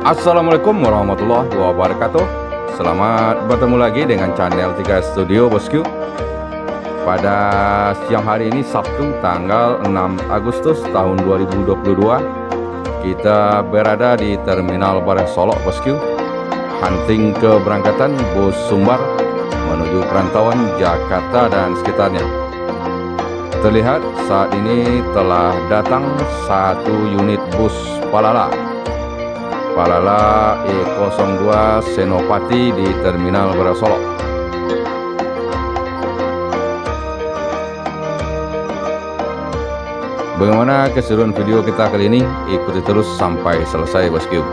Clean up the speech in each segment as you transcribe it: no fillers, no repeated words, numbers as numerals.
Assalamualaikum warahmatullahi wabarakatuh. Selamat bertemu lagi dengan channel 3 Studio bosku. Pada siang hari ini Sabtu tanggal 6 Agustus tahun 2022, kita berada di Terminal Bareh Solok bosku. Hunting keberangkatan bus Sumbar menuju perantauan Jakarta dan sekitarnya. Terlihat saat ini telah datang satu unit bus Palala E02 Senopati di Terminal Bareh Solok. Bagaimana keseruan video kita kali ini? Ikuti terus sampai selesai bosku.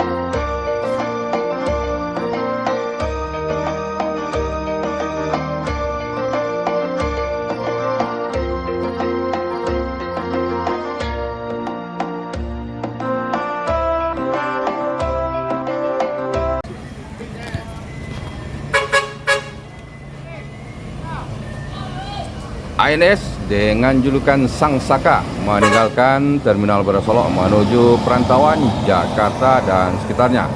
ANS dengan julukan Sang Saka meninggalkan Terminal Bareh Solok menuju perantauan Jakarta dan sekitarnya.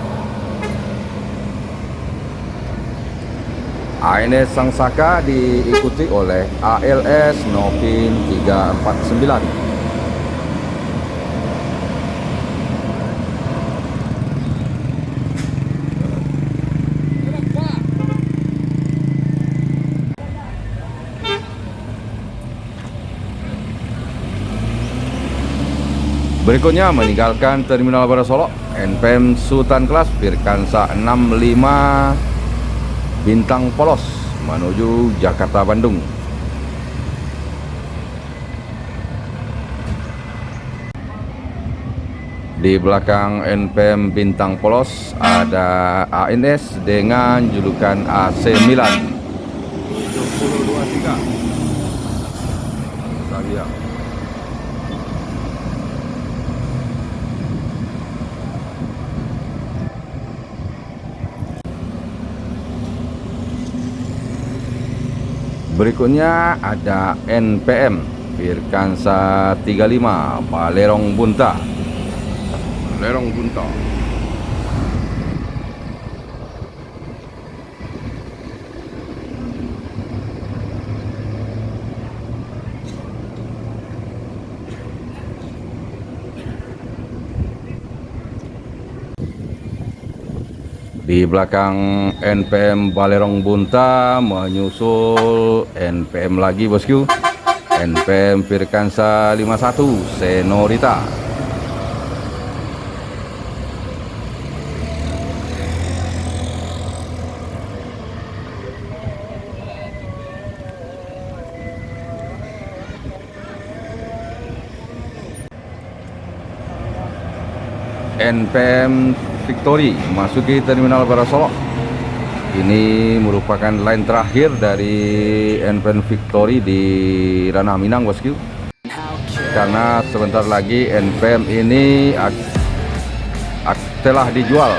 ANS Sang Saka diikuti oleh ALS Novin 349. Berikutnya meninggalkan Terminal Bareh Solok NPM Sultan Kelas Firkansa 65 Bintang Polos menuju Jakarta Bandung. Di belakang NPM Bintang Polos ada ANS dengan julukan AC9 7023 Sabia. Berikutnya ada NPM Firkansa 35 Balerong Bunta. Di belakang NPM Balerong Bunta menyusul NPM lagi bosku, NPM Firkansa 51 Senorita. NPM Victory masuki Terminal Bareh Solok. Ini merupakan line terakhir dari NPM Victory di Ranah Minang bosku. Karena sebentar lagi NPM ini telah dijual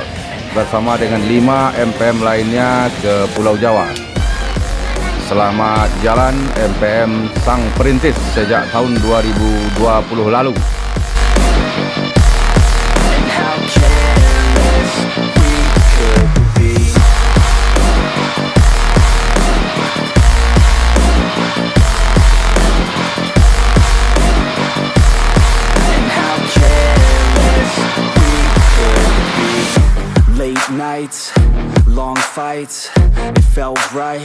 bersama dengan 5 NPM lainnya ke Pulau Jawa. Selamat jalan NPM Sang Perintis sejak tahun 2020 lalu. Nights, long fights, it felt right,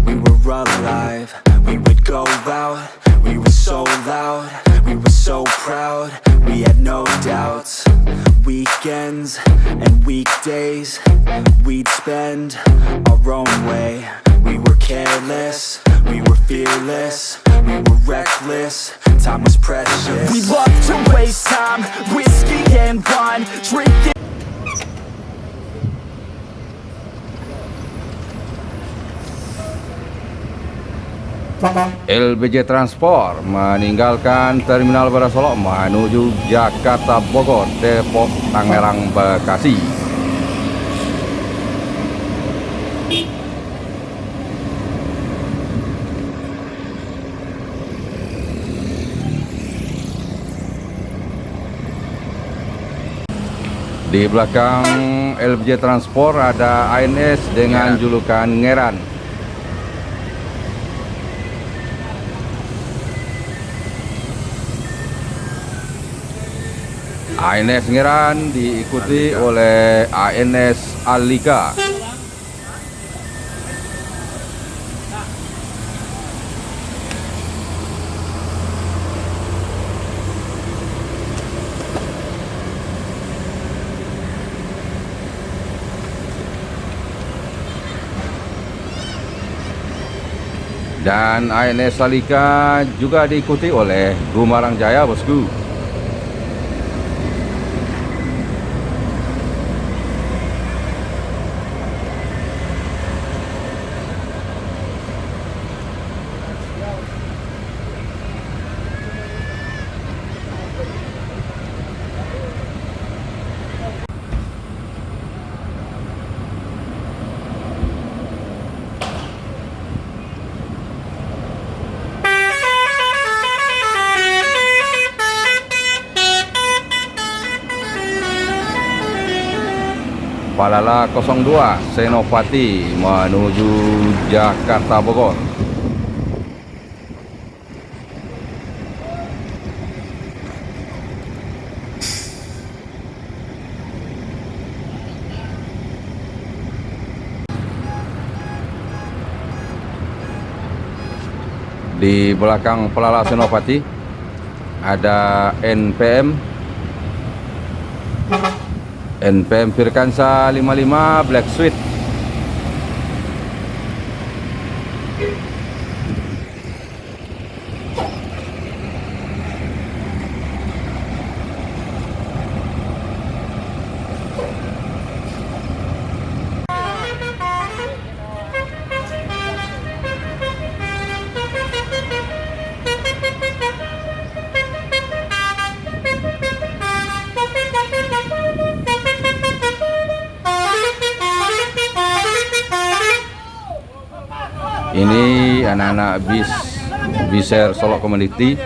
we were alive, we would go out, we were so loud, we were so proud, we had no doubts. Weekends and weekdays, we'd spend our own way. We were careless, we were fearless, we were reckless, time was precious. We loved to waste time, whiskey and wine, drinking. LBJ Transport meninggalkan Terminal Bareh Solok menuju Jakarta, Bogor, Depok, Tangerang, Bekasi. Di belakang belakang LBJ Transport ada ANS dengan julukan Ngeran. ANS Ngeran diikuti oleh ANS Alika. Dan ANS Alika juga diikuti oleh Gumarang Jaya, bosku. Palala 02 Senopati menuju Jakarta Bogor. Di belakang Palala Senopati ada NPM Firkansa 55 Black Sweet. Ini anak-anak Biser Solok Community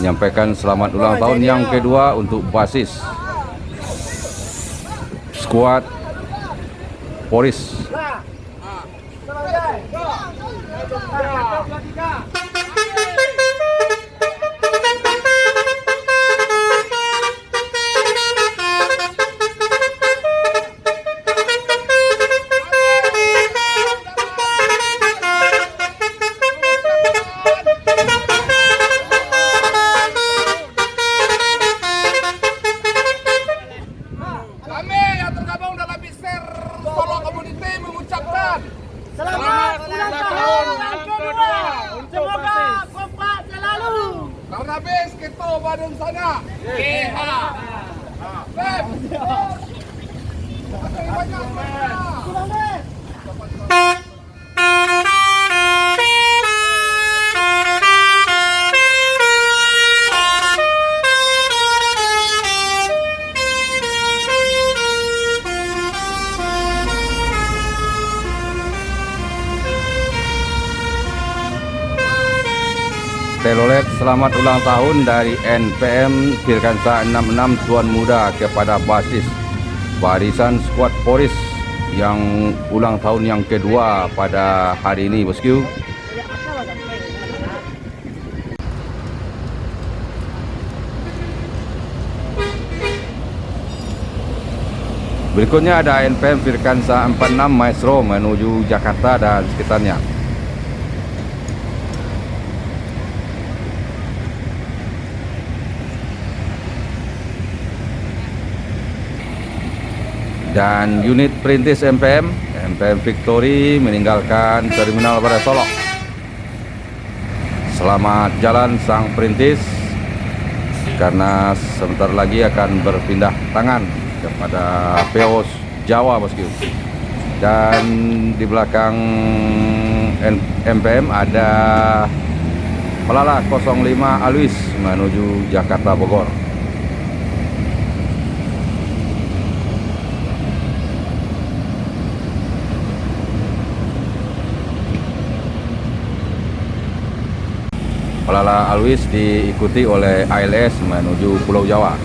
menyampaikan selamat ulang tahun yang kedua untuk basis skuad Poris. Kami yang tergabung dalam Biser Solok Community mengucapkan Selamat ulang tahun yang kedua. Semoga kompak selalu. karena bis kita badung sana. Keha. Beb. Terima kasih banyak. Telolet selamat ulang tahun dari NPM Firkansa 66 Tuan Muda kepada basis barisan skuad Poris yang ulang tahun yang kedua pada hari ini, bosku. Berikutnya ada NPM Firkansa 46 Maestro menuju Jakarta dan sekitarnya. Dan unit perintis MPM Victory meninggalkan terminal pada Solok. Selamat jalan sang perintis, karena sebentar lagi akan berpindah tangan kepada PO Jawa, bosku. Dan di belakang MPM ada Pelala 05 Alwis menuju Jakarta Bogor. Pelala Alwis diikuti oleh ALS menuju Pulau Jawa.